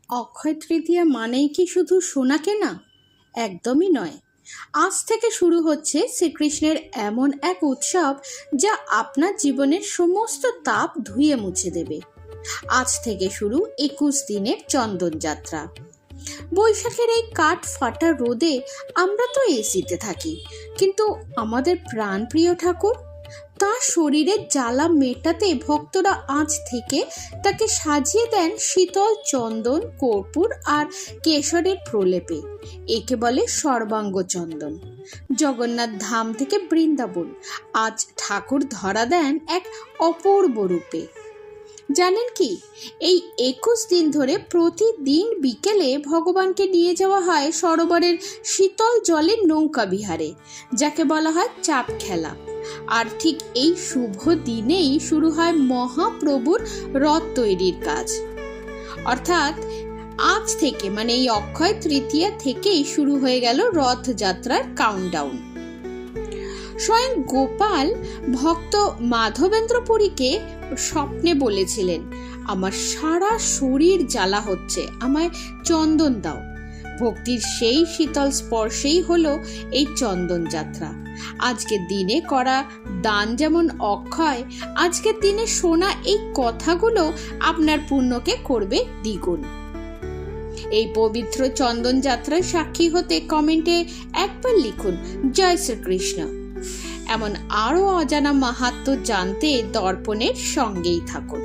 অক্ষয় তৃতীয়া মানেই কি শুধু সোনা কেনা? একদমই নয়। আজ থেকে শুরু হচ্ছে শ্রীকৃষ্ণের এমন এক উৎসব যা আপনার জীবনের সমস্ত তাপ ধুয়ে মুছে দেবে। আজ থেকে শুরু 21 দিনের চন্দন যাত্রা। বৈশাখের এই কাঠ ফাটা রোদে আমরা তো এসিতে থাকি, কিন্তু আমাদের প্রাণপ্রিয় ঠাকুর, তার শরীরের জ্বালা মেটাতে ভক্তরা আজ থেকে তাকে সাজিয়ে দেন শীতল চন্দন, কর্পূর আর কেশরের প্রলেপে। একে বলে সর্বাঙ্গ চন্দন। জগন্নাথ ধাম থেকে বৃন্দাবন আজ ঠাকুর ধরা দেন এক অপূর্ব রূপে। জানেন কি, এই 21 দিন ধরে প্রতিদিন বিকেলে ভগবানকে নিয়ে যাওয়া হয় সরোবরের শীতল জলের নৌকা বিহারে, যাকে বলা হয় চাপ খেলা। আর ঠিক এই শুভ দিনেই শুরু হয় মহাপ্রভুর রথ তৈরির কাজ। অর্থাৎ আজ থেকে, মানে এই অক্ষয় তৃতীয়া থেকেই শুরু হয়ে গেল রথযাত্রার কাউন্টডাউন। স্বয়ং গোপাল ভক্ত মাধবেন্দ্র পুরীকে স্বপ্নে বলেছিলেন, আমার সারা শরীর জ্বালা হচ্ছে, আমায় চন্দন দাও। ভক্তির সেই শীতল স্পর্শেই হলো এই চন্দন যাত্রা। আজকের দিনে করা দান যেমন অক্ষয়, আজকের দিনে শোনা এই কথাগুলো আপনার পুণ্যকে করবে দ্বিগুণ। এই পবিত্র চন্দন যাত্রার সাক্ষী হতে কমেন্টে একবার লিখুন জয় শ্রীকৃষ্ণ। এমন আরও অজানা মাহাত্ম্য জানতে দর্পণের সঙ্গেই থাকুন।